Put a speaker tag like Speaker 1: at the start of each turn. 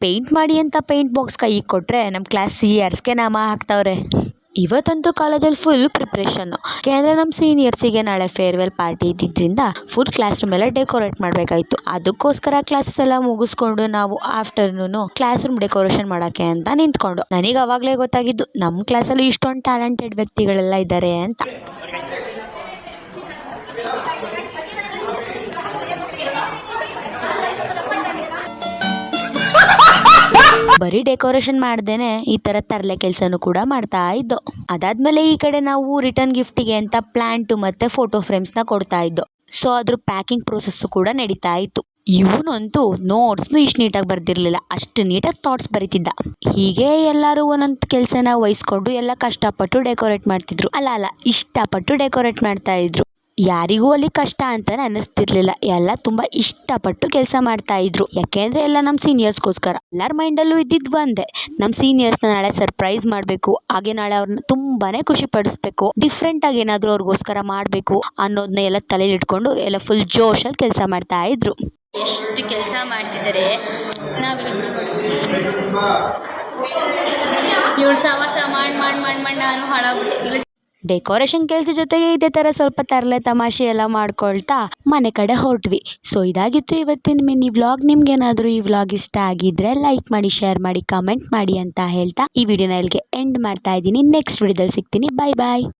Speaker 1: Paint ಮಾಡಿ ಅಂತ paint box ಕೈಗೆ ಕೊಟ್ರೆ ನಮ್ಮ ಕ್ಲಾಸ್ ಸೀನಿಯರ್ಸ್ಗೆ ನಾಮ ಹಾಕ್ತವ್ರೆ. ಇವತ್ತಂತೂ ಕಾಲೇಜಲ್ಲಿ ಫುಲ್ ಪ್ರಿಪ್ರೇಷನ್ನು. ಯಾಕೆಂದರೆ ನಮ್ಮ ಸೀನಿಯರ್ಸಿಗೆ ನಾಳೆ ಫೇರ್ವೆಲ್ ಪಾರ್ಟಿ ಇದ್ದಿದ್ದರಿಂದ ಫುಲ್ ಕ್ಲಾಸ್ ರೂಮ್ ಎಲ್ಲ ಡೆಕೋರೇಟ್ ಮಾಡಬೇಕಾಯ್ತು. ಅದಕ್ಕೋಸ್ಕರ ಕ್ಲಾಸಸ್ ಎಲ್ಲ ಮುಗಿಸ್ಕೊಂಡು ನಾವು ಆಫ್ಟರ್ನೂನು ಕ್ಲಾಸ್ ರೂಮ್ ಡೆಕೋರೇಷನ್ ಮಾಡೋಕ್ಕೆ ಅಂತ ನಿಂತ್ಕೊಂಡು, ನನಗೆ ಅವಾಗಲೇ ಗೊತ್ತಾಗಿದ್ದು ನಮ್ಮ ಕ್ಲಾಸಲ್ಲಿ ಇಷ್ಟೊಂದು ಟ್ಯಾಲೆಂಟೆಡ್ ವ್ಯಕ್ತಿಗಳೆಲ್ಲ ಇದ್ದಾರೆ ಅಂತ. ಬರೀ ಡೆಕೋರೇಷನ್ ಮಾಡ್ದೇನೆ ಈ ತರ ತರಲೆ ಕೆಲಸನೂ ಕೂಡ ಮಾಡ್ತಾ ಇದ್ದೋ. ಅದಾದ್ಮೇಲೆ ಈ ಕಡೆ ನಾವು ರಿಟರ್ನ್ ಗಿಫ್ಟಿಗೆ ಅಂತ ಪ್ಲಾಂಟು ಮತ್ತೆ ಫೋಟೋ ಫ್ರೇಮ್ಸ್ನ ಕೊಡ್ತಾ ಇದ್ದೋ. ಸೊ ಅದ್ರ ಪ್ಯಾಕಿಂಗ್ ಪ್ರೋಸೆಸ್ಸು ಕೂಡ ನಡೀತಾ ಇತ್ತು. ಇವನಂತೂ ನೋಟ್ಸ್ನು ಇಷ್ಟು ನೀಟಾಗಿ ಬರ್ದಿರ್ಲಿಲ್ಲ, ಅಷ್ಟು ನೀಟಾಗಿ ಥಾಟ್ಸ್ ಬರೀತಿದ್ದ. ಹೀಗೆ ಎಲ್ಲರೂ ಒಂದೊಂದು ಕೆಲಸನ ವಹಿಸ್ಕೊಂಡು ಎಲ್ಲ ಕಷ್ಟಪಟ್ಟು ಡೆಕೋರೇಟ್ ಮಾಡ್ತಿದ್ರು. ಅಲ್ಲ ಇಷ್ಟಪಟ್ಟು ಡೆಕೋರೇಟ್ ಮಾಡ್ತಾ ಇದ್ರು. ಯಾರಿಗೂ ಅಲ್ಲಿ ಕಷ್ಟ ಅಂತಾನೆ ಅನ್ನಿಸ್ತಿರ್ಲಿಲ್ಲ. ಎಲ್ಲ ತುಂಬಾ ಇಷ್ಟಪಟ್ಟು ಕೆಲಸ ಮಾಡ್ತಾ ಇದ್ರು. ಯಾಕೆಂದ್ರೆ ಎಲ್ಲ ನಮ್ಮ ಸೀನಿಯರ್ಸ್ಗೋಸ್ಕರ. ಎಲ್ಲರ ಮೈಂಡಲ್ಲೂ ಇದ್ದಿದ್ದು ಒಂದೇ, ನಮ್ಮ ಸೀನಿಯರ್ಸ್ನ ನಾಳೆ ಸರ್ಪ್ರೈಸ್ ಮಾಡಬೇಕು, ಹಾಗೆ ನಾಳೆ ಅವ್ರನ್ನ ತುಂಬಾನೇ ಖುಷಿ ಪಡಿಸ್ಬೇಕು, ಡಿಫ್ರೆಂಟ್ ಆಗಿ ಏನಾದರೂ ಅವ್ರಿಗೋಸ್ಕರ ಮಾಡಬೇಕು ಅನ್ನೋದನ್ನ ಎಲ್ಲ ತಲೆಯಲ್ಲಿ ಇಟ್ಕೊಂಡು ಎಲ್ಲ ಫುಲ್ ಜೋಶಲ್ಲಿ ಕೆಲಸ ಮಾಡ್ತಾ ಇದ್ರು. ಎಷ್ಟು ಕೆಲಸ ಮಾಡ್ತಿದ್ದಾರೆ ನಾನು ಹಾಳಾಗ್ಬಿಟ್ಟೆ. ಡೆಕೋರೇಷನ್ ಕೆಲಸ ಜೊತೆಗೆ ಇದೇ ಥರ ಸ್ವಲ್ಪ ತರಲೆ ತಮಾಷೆ ಎಲ್ಲ ಮಾಡ್ಕೊಳ್ತಾ ಮನೆ ಕಡೆ ಹೊರಟ್ವಿ. ಸೊ ಇದಾಗಿತ್ತು ಇವತ್ತಿನ ಮಿನಿ ವ್ಲಾಗ್. ನಿಮ್ಗೇನಾದರೂ ಈ ವ್ಲಾಗ್ ಇಷ್ಟ ಆಗಿದ್ರೆ ಲೈಕ್ ಮಾಡಿ, ಶೇರ್ ಮಾಡಿ, ಕಮೆಂಟ್ ಮಾಡಿ ಅಂತ ಹೇಳ್ತಾ ಈ ವಿಡಿಯೋನ ಇಲ್ಲಿಗೆ ಎಂಡ್ ಮಾಡ್ತಾ ಇದ್ದೀನಿ. ನೆಕ್ಸ್ಟ್ ವಿಡಿಯೋದಲ್ಲಿ ಸಿಗ್ತೀನಿ. ಬಾಯ್ ಬಾಯ್.